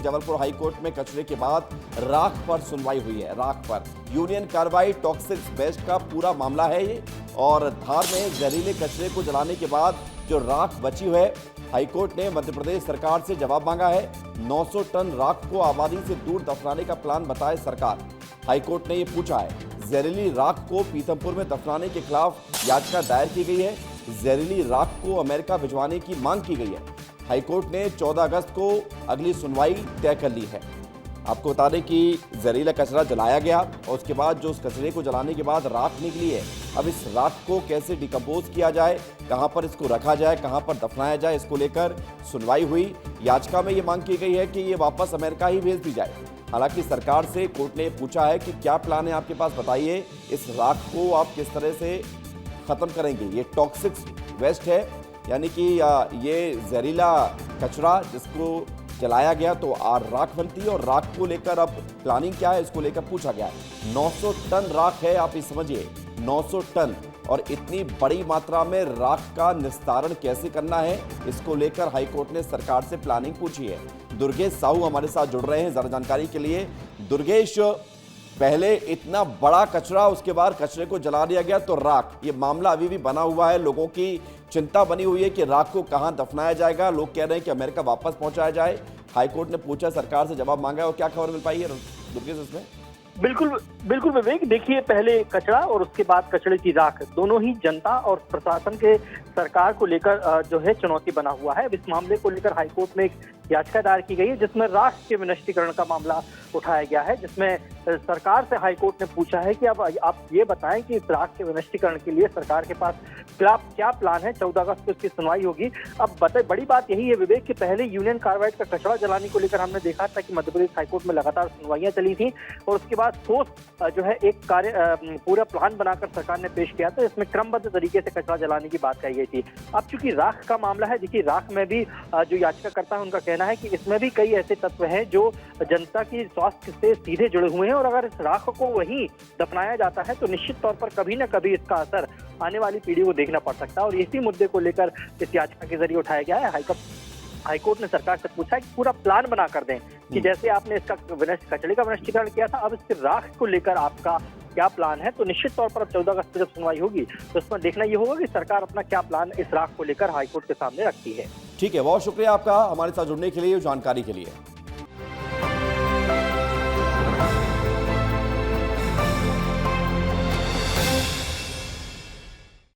Jabalpur high court में कचरे के बाद राख पर सुनवाई हुई है। राख पर यूनियन कार्बाइड टॉक्सिक वेस्ट का पूरा मामला है ये, और धार में जहरीले कचरे को जलाने के बाद जो राख बची है, हाईकोर्ट ने मध्य प्रदेश सरकार से जवाब मांगा है। 900 टन राख को आबादी से दूर दफनाने का प्लान बताए सरकार। हाईकोर्ट ने ये पूछा है, जहरीली राख को पीथमपुर में दफनाने के खिलाफ याचिका दायर की गई है। जहरीली राख को अमेरिका भिजवाने की मांग की गई है। हाईकोर्ट ने 14 अगस्त को अगली सुनवाई तय कर ली है। आपको बता दें कि जहरीला कचरा जलाया गया और उसके बाद जो उस कचरे को जलाने के बाद राख निकली है, अब इस राख को कैसे डिकम्पोज किया जाए, कहां पर इसको रखा जाए, कहां पर दफनाया जाए, इसको लेकर सुनवाई हुई। याचिका में ये मांग की गई है कि ये वापस अमेरिका ही भेज दी जाए। हालांकि सरकार से कोर्ट ने पूछा है कि क्या प्लान है आपके पास, बताइए इस राख को आप किस तरह से खत्म करेंगे। ये टॉक्सिक वेस्ट है, यानी कि ये जहरीला कचरा जिसको जलाया गया तो राख बनती है, और राख को लेकर अब प्लानिंग क्या है इसको लेकर पूछा गया है। 900 टन राख है, आप ये समझिए 900 टन, और इतनी बड़ी मात्रा में राख का निस्तारण कैसे करना है, इसको लेकर हाईकोर्ट ने सरकार से प्लानिंग पूछी है। दुर्गेश साहू हमारे साथ जुड़ रहे हैं जरा जानकारी के लिए। दुर्गेश, पहले इतना बड़ा कचरा, उसके बाद कचरे को जला दिया गया तो राख, ये मामला अभी भी बना हुआ है। लोगों की चिंता बनी हुई है कि राख को कहां दफनाया जाएगा। लोग कह रहे हैं कि अमेरिका वापस पहुंचाया जाए। हाईकोर्ट ने पूछा, सरकार से जवाब मांगा है, और क्या खबर मिल पाई है दुर्गेश इसमें? बिल्कुल बिल्कुल विवेक, देखिए पहले कचरा और उसके बाद कचरे की राख, दोनों ही जनता और प्रशासन के सरकार को लेकर जो है चुनौती बना हुआ है। अब इस मामले को लेकर हाईकोर्ट में एक याचिका दायर की गई है जिसमें राख के विनष्टीकरण का मामला उठाया गया है, जिसमें सरकार से हाईकोर्ट ने पूछा है कि अब आप ये बताएं कि इस राख के विनष्टीकरण के लिए सरकार के पास क्या प्लान है। 14 अगस्त को इसकी सुनवाई होगी। अब बड़ी बात यही है विवेक कि पहले यूनियन कार्बाइड का कचरा जलाने को लेकर हमने देखा था कि मध्य प्रदेश हाईकोर्ट में लगातार सुनवाइयां चली थी, और उसके बाद ठोस जो है एक पूरा प्लान बनाकर सरकार ने पेश किया था, इसमें क्रमबद्ध तरीके से कचरा जलाने की बात कही गई थी। अब चूंकि राख का मामला है, देखिए राख में भी जो याचिकाकर्ता है उनका कहना है कि इसमें भी कई ऐसे तत्व हैं जो जनता की स्वास्थ्य से सीधे जुड़े हुए हैं, और अगर इस राख को वहीं दफनाया जाता है तो निश्चित तौर पर कभी न कभी इसका असर आने वाली पीढ़ी को देखना पड़ सकता है। और इसी मुद्दे को लेकर इस याचिका के जरिए उठाया गया है। हाईकोर्ट ने सरकार से पूछा है कि पूरा प्लान बना कर दें कि जैसे आपने इसका कचरे का विनष्टीकरण किया था, अब इसके राख को लेकर आपका क्या प्लान है। तो निश्चित तौर पर अब 14 अगस्त को जब सुनवाई होगी तो इसमें देखना ये होगा कि सरकार अपना क्या प्लान इस राख को लेकर हाईकोर्ट के सामने रखती है। ठीक है, बहुत शुक्रिया आपका हमारे साथ जुड़ने के लिए, जानकारी के लिए।